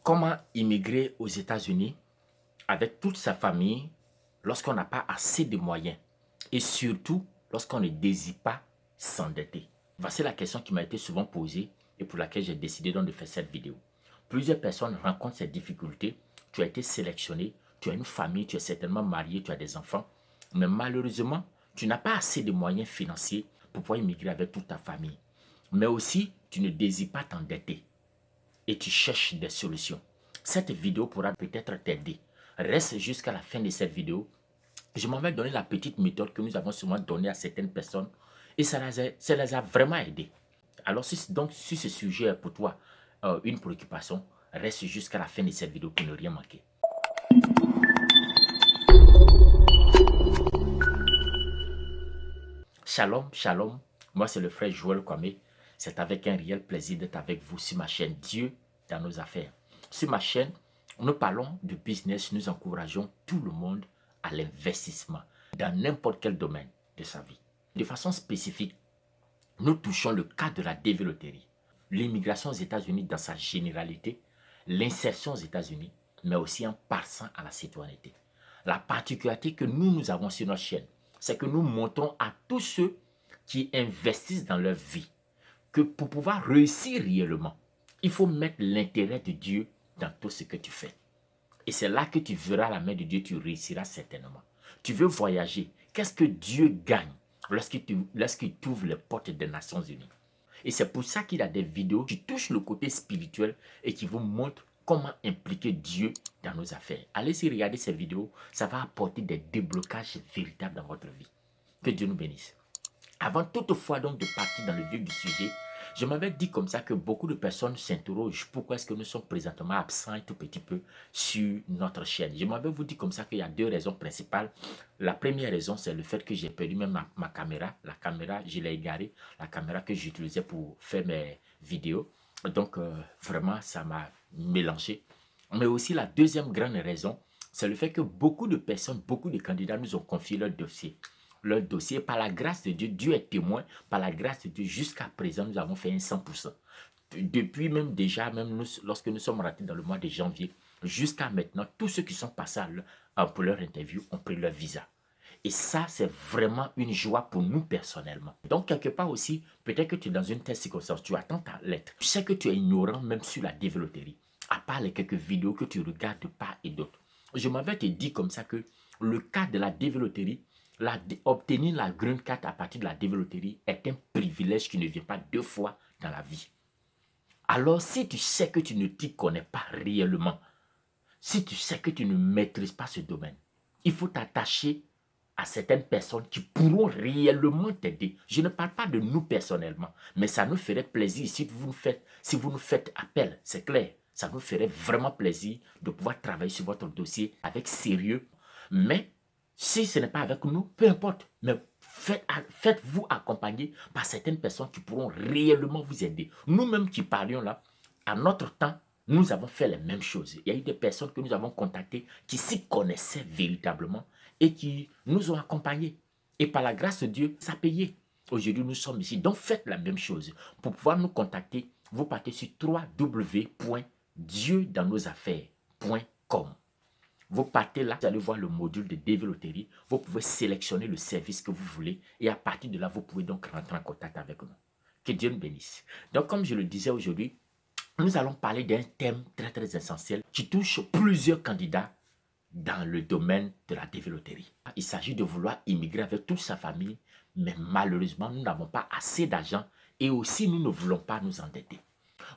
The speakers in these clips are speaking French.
Comment immigrer aux États-Unis avec toute sa famille lorsqu'on n'a pas assez de moyens et surtout lorsqu'on ne désire pas s'endetter? Voici la question qui m'a été souvent posée et pour laquelle j'ai décidé donc de faire cette vidéo. Plusieurs personnes rencontrent ces difficultés. Tu as été sélectionné, tu as une famille, tu es certainement marié, tu as des enfants, mais malheureusement, tu n'as pas assez de moyens financiers pour pouvoir immigrer avec toute ta famille. Mais aussi, tu ne désires pas t'endetter et tu cherches des solutions. Cette vidéo pourra peut-être t'aider. Reste jusqu'à la fin de cette vidéo. Je m'en vais donner la petite méthode que nous avons souvent donnée à certaines personnes et ça les a vraiment aidés. Alors si ce sujet est pour toi une préoccupation, reste jusqu'à la fin de cette vidéo pour ne rien manquer. Shalom, shalom. Moi c'est le frère Joël Kwame. C'est avec un réel plaisir d'être avec vous sur ma chaîne Dieu dans nos affaires. Sur ma chaîne, nous parlons de business, nous encourageons tout le monde à l'investissement dans n'importe quel domaine de sa vie. De façon spécifique, nous touchons le cas de la développerie, l'immigration aux États-Unis dans sa généralité, l'insertion aux États-Unis, mais aussi en passant à la citoyenneté. La particularité que nous avons sur notre chaîne, c'est que nous montrons à tous ceux qui investissent dans leur vie que pour pouvoir réussir réellement, il faut mettre l'intérêt de Dieu dans tout ce que tu fais. Et c'est là que tu verras la main de Dieu, tu réussiras certainement. Tu veux voyager, qu'est-ce que Dieu gagne lorsqu'il t'ouvre les portes des Nations Unies? Et c'est pour ça qu'il y a des vidéos qui touchent le côté spirituel et qui vous montrent comment impliquer Dieu dans nos affaires. Allez-y regarder ces vidéos, ça va apporter des déblocages véritables dans votre vie. Que Dieu nous bénisse. Avant toutefois donc de partir dans le vif du sujet, je m'avais dit comme ça que beaucoup de personnes s'interrogent pourquoi est-ce que nous sommes présentement absents un tout petit peu sur notre chaîne. Je m'avais vous dit comme ça qu'il y a deux raisons principales. La première raison, c'est le fait que j'ai perdu même ma caméra. La caméra, je l'ai égarée. La caméra que j'utilisais pour faire mes vidéos. Donc, vraiment, ça m'a mélangé. Mais aussi, la deuxième grande raison, c'est le fait que beaucoup de personnes, beaucoup de candidats nous ont confié leur dossier. Leur dossier, par la grâce de Dieu, Dieu est témoin, par la grâce de Dieu, jusqu'à présent, nous avons fait un 100%. Depuis même déjà, même lorsque nous sommes rentrés dans le mois de janvier, jusqu'à maintenant, tous ceux qui sont passés pour leur interview ont pris leur visa. Et ça, c'est vraiment une joie pour nous personnellement. Donc, quelque part aussi, peut-être que tu es dans une telle circonstance, tu attends ta lettre. Tu sais que tu es ignorant même sur la développerie, à part les quelques vidéos que tu regardes de part et d'autre. Je m'avais te dit comme ça que le cas de la développerie, obtenir la green card à partir de la développerie est un privilège qui ne vient pas deux fois dans la vie. Alors, si tu sais que tu ne t'y connais pas réellement, si tu sais que tu ne maîtrises pas ce domaine, il faut t'attacher à certaines personnes qui pourront réellement t'aider. Je ne parle pas de nous personnellement, mais ça nous ferait plaisir si vous nous faites appel, c'est clair. Ça nous ferait vraiment plaisir de pouvoir travailler sur votre dossier avec sérieux. Mais si ce n'est pas avec nous, peu importe. Mais faites-vous accompagner par certaines personnes qui pourront réellement vous aider. Nous-mêmes qui parlions là, à notre temps, nous avons fait les mêmes choses. Il y a eu des personnes que nous avons contactées qui s'y connaissaient véritablement et qui nous ont accompagnés. Et par la grâce de Dieu, ça a payé. Aujourd'hui, nous sommes ici. Donc, faites la même chose. Pour pouvoir nous contacter, vous partez sur www.dieudansnosaffaires.com. Vous partez là, vous allez voir le module de développerie. Vous pouvez sélectionner le service que vous voulez et à partir de là, vous pouvez donc rentrer en contact avec nous. Que Dieu nous bénisse. Donc, comme je le disais aujourd'hui, nous allons parler d'un thème très très essentiel qui touche plusieurs candidats dans le domaine de la développerie. Il s'agit de vouloir immigrer avec toute sa famille, mais malheureusement, nous n'avons pas assez d'argent et aussi nous ne voulons pas nous endetter.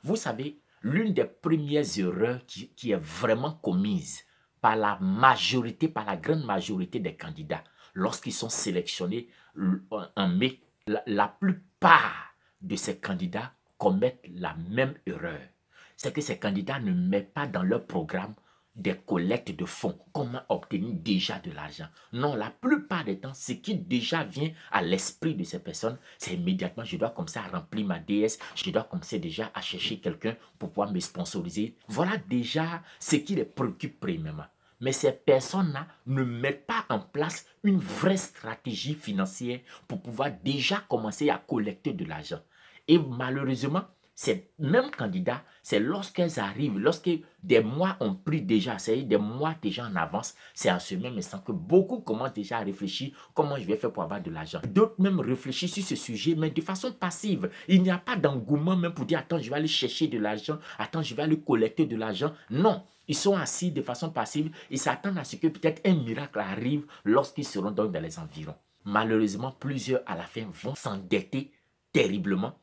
Vous savez, l'une des premières erreurs qui est vraiment commise par la majorité, par la grande majorité des candidats, lorsqu'ils sont sélectionnés en mai, la plupart de ces candidats commettent la même erreur. C'est que ces candidats ne mettent pas dans leur programme des collectes de fonds, comment obtenir déjà de l'argent. Non, la plupart des temps, ce qui déjà vient à l'esprit de ces personnes, c'est immédiatement, je dois comme ça remplir ma DS, je dois commencer déjà à chercher quelqu'un pour pouvoir me sponsoriser. Voilà déjà ce qui les préoccupe premièrement. Mais ces personnes-là ne mettent pas en place une vraie stratégie financière pour pouvoir déjà commencer à collecter de l'argent. Et malheureusement, Ces mêmes candidats, c'est lorsqu'elles arrivent, lorsque des mois ont pris déjà, c'est-à-dire des mois déjà en avance, c'est à ce même instant que beaucoup commencent déjà à réfléchir comment je vais faire pour avoir de l'argent. D'autres même réfléchissent sur ce sujet, mais de façon passive. Il n'y a pas d'engouement même pour dire, attends, je vais aller chercher de l'argent, attends, je vais aller collecter de l'argent. Non, ils sont assis de façon passive, ils s'attendent à ce que peut-être un miracle arrive lorsqu'ils seront donc dans les environs. Malheureusement, plusieurs à la fin vont s'endetter terriblement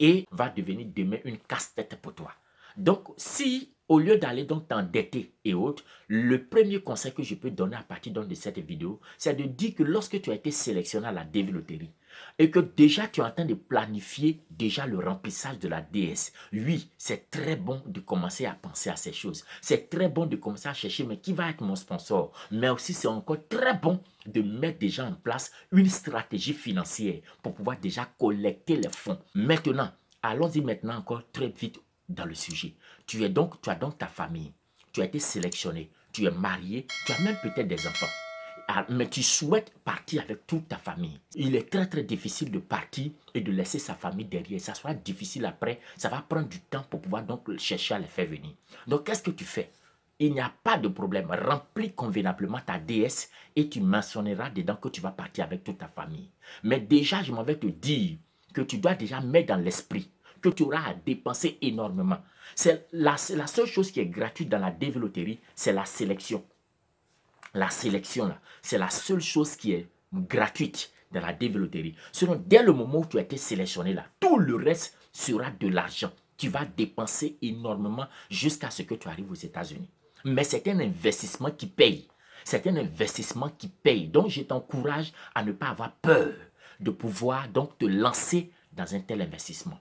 et va devenir demain une casse-tête pour toi. Donc, si au lieu d'aller donc t'endetter et autres, le premier conseil que je peux donner à partir donc de cette vidéo, c'est de dire que lorsque tu as été sélectionné à la DV Loterie et que déjà tu es en train de planifier déjà le remplissage de la DS, oui, c'est très bon de commencer à penser à ces choses. C'est très bon de commencer à chercher, mais qui va être mon sponsor? Mais aussi, c'est encore très bon de mettre déjà en place une stratégie financière pour pouvoir déjà collecter les fonds. Maintenant, allons-y maintenant encore très vite dans le sujet. Tu as donc ta famille, tu as été sélectionné, tu es marié, tu as même peut-être des enfants. Mais tu souhaites partir avec toute ta famille. Il est très très difficile de partir et de laisser sa famille derrière. Ça sera difficile après, ça va prendre du temps pour pouvoir donc chercher à les faire venir. Donc qu'est-ce que tu fais? Il n'y a pas de problème. Remplis convenablement ta DS et tu mentionneras dedans que tu vas partir avec toute ta famille. Mais déjà, je m'en vais te dire que tu dois déjà mettre dans l'esprit que tu auras à dépenser énormément. C'est la seule chose qui est gratuite dans la DV Loterie, c'est la sélection. La sélection, là, c'est la seule chose qui est gratuite dans la DV Loterie. Sinon, dès le moment où tu as été sélectionné, là, tout le reste sera de l'argent. Tu vas dépenser énormément jusqu'à ce que tu arrives aux États-Unis. Mais c'est un investissement qui paye. C'est un investissement qui paye. Donc, je t'encourage à ne pas avoir peur de pouvoir donc te lancer dans un tel investissement.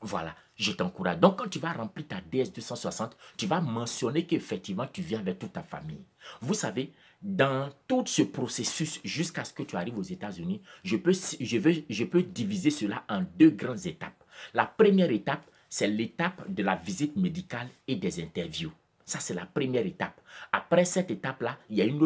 Voilà, je t'encourage. Donc, quand tu vas remplir ta DS 260, tu vas mentionner qu'effectivement, tu viens avec toute ta famille. Vous savez, dans tout ce processus jusqu'à ce que tu arrives aux États-Unis, je peux diviser cela en deux grandes étapes. La première étape, c'est l'étape de la visite médicale et des interviews. Ça, c'est la première étape. Après cette étape-là, il y a une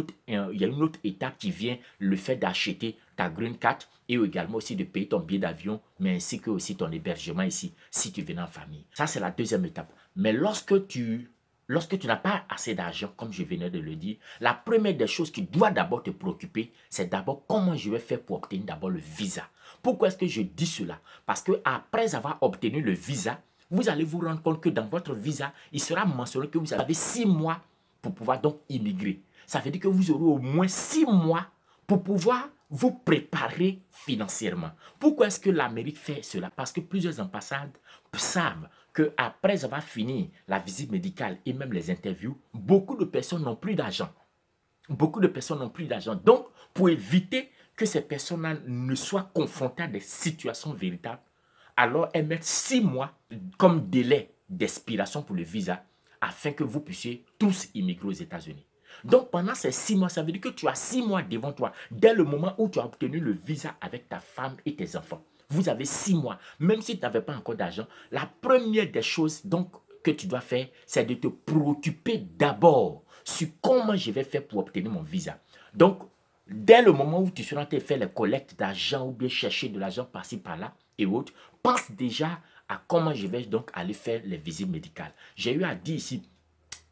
autre étape qui vient, le fait d'acheter ta green card et également aussi de payer ton billet d'avion, mais ainsi que aussi ton hébergement ici, si tu viens en famille. Ça, c'est la deuxième étape. Mais lorsque tu n'as pas assez d'argent, comme je venais de le dire, la première des choses qui doit d'abord te préoccuper, c'est d'abord comment je vais faire pour obtenir d'abord le visa. Pourquoi est-ce que je dis cela? Parce que après avoir obtenu le visa, vous allez vous rendre compte que dans votre visa, il sera mentionné que vous avez 6 mois pour pouvoir donc immigrer. Ça veut dire que vous aurez au moins 6 mois pour pouvoir vous préparer financièrement. Pourquoi est-ce que l'Amérique fait cela? Parce que plusieurs ambassades savent qu'après avoir fini la visite médicale et même les interviews, beaucoup de personnes n'ont plus d'argent. Beaucoup de personnes n'ont plus d'argent. Donc, pour éviter que ces personnes ne soient confrontées à des situations véritables, alors elles mettent 6 mois comme délai d'expiration pour le visa afin que vous puissiez tous immigrer aux États-Unis. Donc, pendant ces 6 mois, ça veut dire que tu as 6 mois devant toi, dès le moment où tu as obtenu le visa avec ta femme et tes enfants. Vous avez 6 mois. Même si tu n'avais pas encore d'argent, la première des choses donc, que tu dois faire, c'est de te préoccuper d'abord sur comment je vais faire pour obtenir mon visa. Donc, dès le moment où tu seras en train de faire les collectes d'argent ou bien chercher de l'argent par-ci, par-là et autres, pense déjà à comment je vais donc aller faire les visites médicales. J'ai eu à dire ici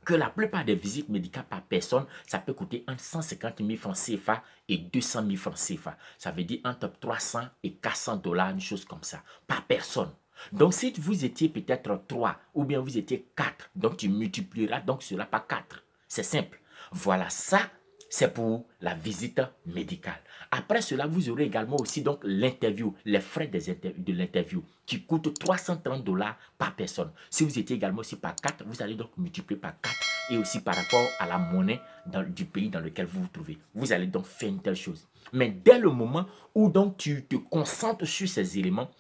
que la plupart des visites médicales par personne, ça peut coûter entre 150 000 francs CFA et 200 000 francs CFA. Ça veut dire entre 300 et 400 $, une chose comme ça, par personne. Donc, si vous étiez peut-être 3 ou bien vous étiez 4, donc tu multiplieras donc cela par 4. C'est simple. Voilà, ça, c'est pour la visite médicale. Après cela, vous aurez également aussi donc l'interview, les frais de l'interview qui coûtent 330 $ par personne. Si vous étiez également aussi par 4, vous allez donc multiplier par 4 et aussi par rapport à la monnaie du pays dans lequel vous vous trouvez. Vous allez donc faire une telle chose. Mais dès le moment où donc tu te concentres sur ces éléments,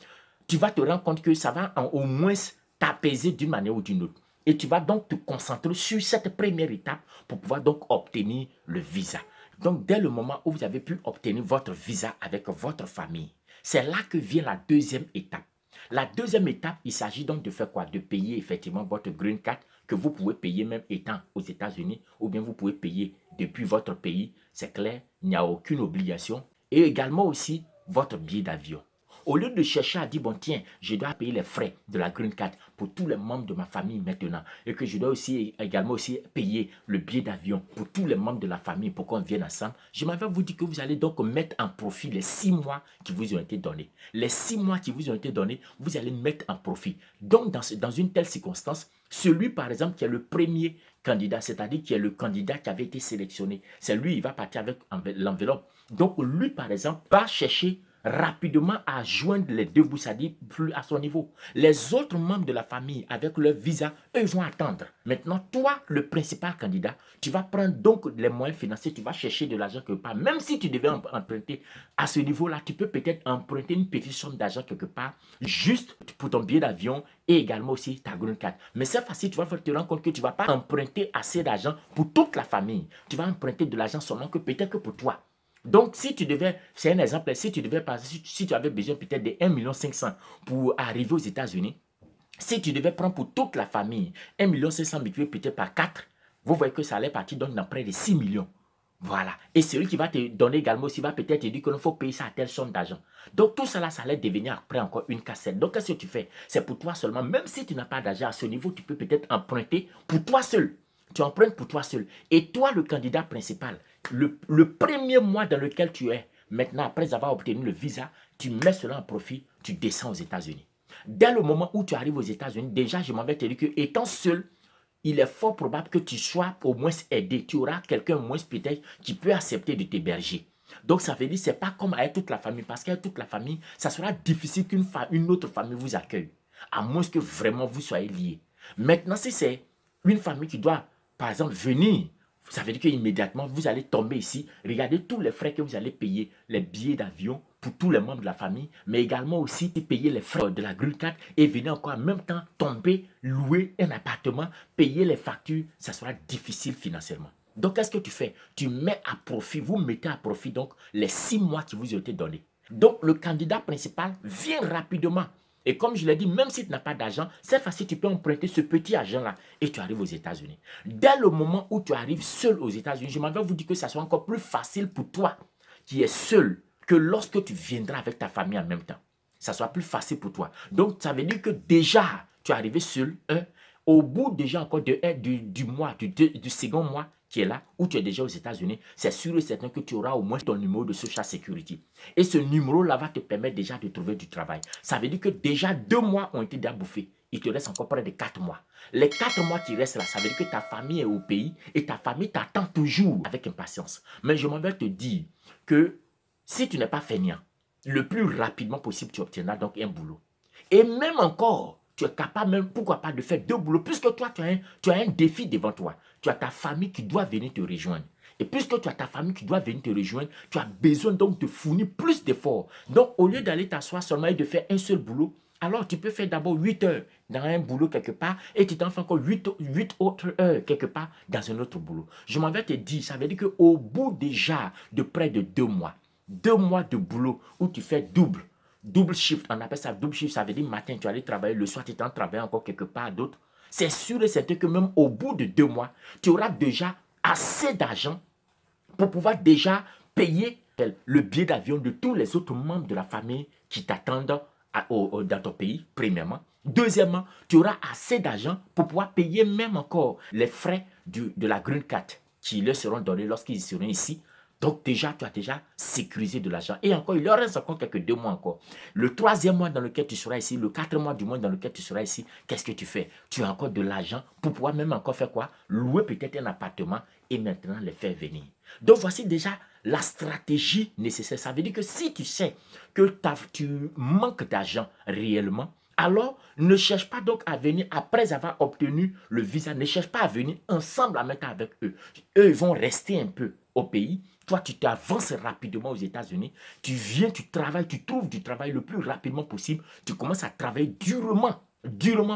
tu vas te rendre compte que ça va au moins t'apaiser d'une manière ou d'une autre. Et tu vas donc te concentrer sur cette première étape pour pouvoir donc obtenir le visa. Donc, dès le moment où vous avez pu obtenir votre visa avec votre famille, c'est là que vient la deuxième étape. La deuxième étape, il s'agit donc de faire quoi? De payer effectivement votre green card que vous pouvez payer même étant aux États-Unis ou bien vous pouvez payer depuis votre pays. C'est clair, il n'y a aucune obligation. Et également aussi votre billet d'avion. Au lieu de chercher à dire, bon tiens, je dois payer les frais de la Green Card pour tous les membres de ma famille maintenant et que je dois aussi également aussi payer le billet d'avion pour tous les membres de la famille pour qu'on vienne ensemble, je m'avais vous dit que vous allez donc mettre en profit les 6 mois qui vous ont été donnés. Les 6 mois qui vous ont été donnés, vous allez mettre en profit. Donc, dans une telle circonstance, celui, par exemple, qui est le premier candidat, c'est-à-dire qui est le candidat qui avait été sélectionné, c'est lui, il va partir avec l'enveloppe. Donc, lui, par exemple, va chercher rapidement à joindre les deux bouts, c'est-à-dire plus à son niveau. Les autres membres de la famille, avec leur visa, eux, ils vont attendre. Maintenant, toi, le principal candidat, tu vas prendre donc les moyens financiers, tu vas chercher de l'argent quelque part. Même si tu devais emprunter à ce niveau-là, tu peux peut-être emprunter une petite somme d'argent quelque part, juste pour ton billet d'avion et également aussi ta green card. Mais cette fois-ci, tu vas te rendre compte que tu ne vas pas emprunter assez d'argent pour toute la famille. Tu vas emprunter de l'argent seulement que peut-être que pour toi. Donc, si tu devais, c'est un exemple, si tu devais passer, si tu avais besoin peut-être de 1,5 million pour arriver aux États-Unis, si tu devais prendre pour toute la famille 1,5 million multiplié peut-être par 4, vous voyez que ça allait partir donc dans près de 6 millions. Voilà. Et celui qui va te donner également aussi va peut-être te dire qu'il faut payer ça à telle somme d'argent. Donc tout cela, ça allait devenir après encore une cassette. Donc qu'est-ce que tu fais? C'est pour toi seulement. Même si tu n'as pas d'argent à ce niveau, tu peux peut-être emprunter pour toi seul. Tu empruntes pour toi seul. Et toi, le candidat principal, le premier mois dans lequel tu es, maintenant, après avoir obtenu le visa, tu mets cela en profit, tu descends aux États-Unis. Dès le moment où tu arrives aux États-Unis, déjà, je m'avais dit que étant seul, il est fort probable que tu sois au moins aidé. Tu auras quelqu'un au moins peut-être qui peut accepter de t'héberger. Donc, ça veut dire que ce n'est pas comme avec toute la famille. Parce qu'avec toute la famille, ça sera difficile qu'une autre famille vous accueille. À moins que vraiment vous soyez liés. Maintenant, si c'est une famille qui doit, par exemple, venir, ça veut dire qu'immédiatement, vous allez tomber ici. Regardez tous les frais que vous allez payer. Les billets d'avion pour tous les membres de la famille, mais également aussi payer les frais de la green card et venir encore en même temps tomber, louer un appartement, payer les factures. Ça sera difficile financièrement. Donc, qu'est-ce que tu fais? Tu mets à profit, vous mettez à profit donc les 6 mois qui vous ont été donnés. Donc, le candidat principal vient rapidement. Et comme je l'ai dit, même si tu n'as pas d'argent, c'est facile, tu peux emprunter ce petit argent-là et tu arrives aux États-Unis. Dès le moment où tu arrives seul aux États-Unis, je m'en vais vous dire que ça soit encore plus facile pour toi qui es seul que lorsque tu viendras avec ta famille en même temps. Ça sera plus facile pour toi. Donc, ça veut dire que déjà, tu es arrivé seul. Au bout déjà encore du mois, du second mois qui est là, où tu es déjà aux États-Unis, c'est sûr et certain que tu auras au moins ton numéro de Social Security. Et ce numéro-là va te permettre déjà de trouver du travail. Ça veut dire que déjà 2 mois ont été déjà bouffés. Il te reste encore près de 4 mois. Les 4 mois qui restent là, ça veut dire que ta famille est au pays et ta famille t'attend toujours avec impatience. Mais je m'en vais te dire que si tu n'es pas feignant, le plus rapidement possible, tu obtiendras donc un boulot. Et même encore, tu es capable même, pourquoi pas, de faire 2 boulots, puisque toi, tu as un défi devant toi. Tu as ta famille qui doit venir te rejoindre. Et puisque tu as ta famille qui doit venir te rejoindre, tu as besoin donc de fournir plus d'efforts. Donc, au lieu d'aller t'asseoir seulement et de faire un seul boulot, alors tu peux faire d'abord 8 heures dans un boulot quelque part et tu t'en fais encore 8 autres heures quelque part dans un autre boulot. Je m'en vais te dire, ça veut dire qu'au bout déjà de près de 2 mois, 2 mois de boulot où tu fais double shift, on appelle ça double shift, ça veut dire matin tu allais travailler, le soir tu t'en travailles encore quelque part d'autre. C'est sûr et certain que même au bout de 2 mois, tu auras déjà assez d'argent pour pouvoir déjà payer le billet d'avion de tous les autres membres de la famille qui t'attendent dans ton pays, premièrement. Deuxièmement, tu auras assez d'argent pour pouvoir payer même encore les frais de la green card qui leur seront donnés lorsqu'ils seront ici. Donc déjà, tu as déjà sécurisé de l'argent. Et encore, il leur reste encore quelques 2 mois encore. Le troisième mois dans lequel tu seras ici, le 4e mois du mois dans lequel tu seras ici, qu'est-ce que tu fais? Tu as encore de l'argent pour pouvoir même encore faire quoi? Louer peut-être un appartement et maintenant les faire venir. Donc voici déjà la stratégie nécessaire. Ça veut dire que si tu sais que tu manques d'argent réellement, alors ne cherche pas donc à venir après avoir obtenu le visa. Ne cherche pas à venir ensemble en même temps avec eux. Eux, ils vont rester un peu au pays. Toi, tu t'avances rapidement aux États-Unis. Tu viens, tu travailles, tu trouves du travail le plus rapidement possible. Tu commences à travailler durement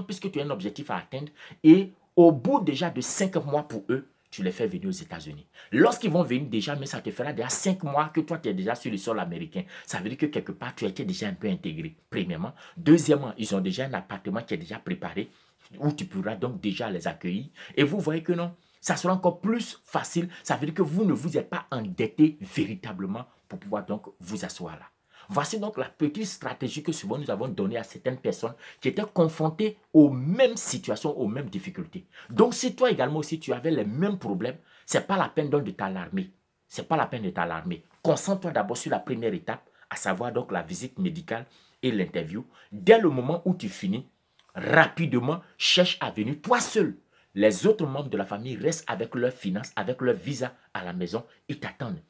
puisque tu as un objectif à atteindre. Et au bout déjà de 5 mois pour eux, tu les fais venir aux États-Unis. Lorsqu'ils vont venir déjà, mais ça te fera déjà 5 mois que toi, tu es déjà sur le sol américain. Ça veut dire que quelque part, tu as été déjà un peu intégré, premièrement. Deuxièmement, ils ont déjà un appartement qui est déjà préparé, où tu pourras donc déjà les accueillir. Et vous voyez que non, ça sera encore plus facile. Ça veut dire que vous ne vous êtes pas endetté véritablement pour pouvoir donc vous asseoir là. Voici donc la petite stratégie que souvent nous avons donnée à certaines personnes qui étaient confrontées aux mêmes situations, aux mêmes difficultés. Donc si toi également aussi tu avais les mêmes problèmes, ce n'est pas la peine donc de t'alarmer. Ce n'est pas la peine de t'alarmer. Concentre-toi d'abord sur la première étape, à savoir donc la visite médicale et l'interview. Dès le moment où tu finis, rapidement, cherche à venir toi seul. Les autres membres de la famille restent avec leurs finances, avec leur visa à la maison et t'attendent.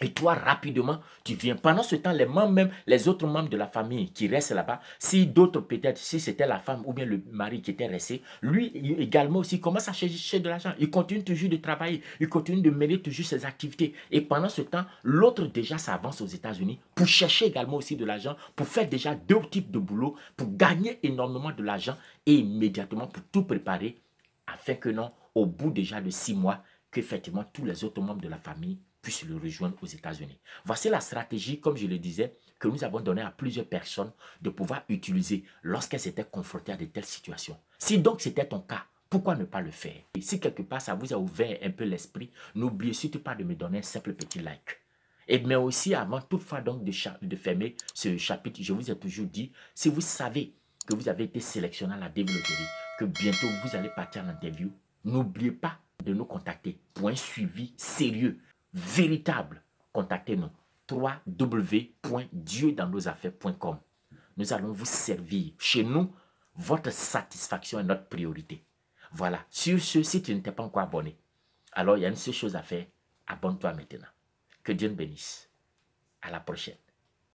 Et toi, rapidement, tu viens. Pendant ce temps, les membres, même les autres membres de la famille qui restent là-bas, si d'autres, peut-être, si c'était la femme ou bien le mari qui était resté, lui également aussi commence à chercher de l'argent. Il continue toujours de travailler, il continue de mener toujours ses activités. Et pendant ce temps, l'autre déjà s'avance aux États-Unis pour chercher également aussi de l'argent, pour faire déjà deux types de boulot, pour gagner énormément de l'argent et immédiatement pour tout préparer afin que non, au bout déjà de 6 mois, qu'effectivement tous les autres membres de la famille puissent le rejoindre aux États-Unis. Voici la stratégie, comme je le disais, que nous avons donnée à plusieurs personnes de pouvoir utiliser lorsqu'elles étaient confrontées à de telles situations. Si donc c'était ton cas, pourquoi ne pas le faire? Et si quelque part ça vous a ouvert un peu l'esprit, n'oubliez surtout pas de me donner un simple petit like. Et mais aussi, avant toutefois donc de fermer ce chapitre, je vous ai toujours dit, si vous savez que vous avez été sélectionné à la développerie, que bientôt vous allez partir à l'interview, n'oubliez pas de nous contacter pour un suivi sérieux, véritable. Contactez-nous. www.dieuxdansnosaffaires.com. Nous allons vous servir. Chez nous, votre satisfaction est notre priorité. Voilà. Sur ce, si tu ne t'es pas encore abonné, alors il y a une seule chose à faire. Abonne-toi maintenant. Que Dieu te bénisse. À la prochaine.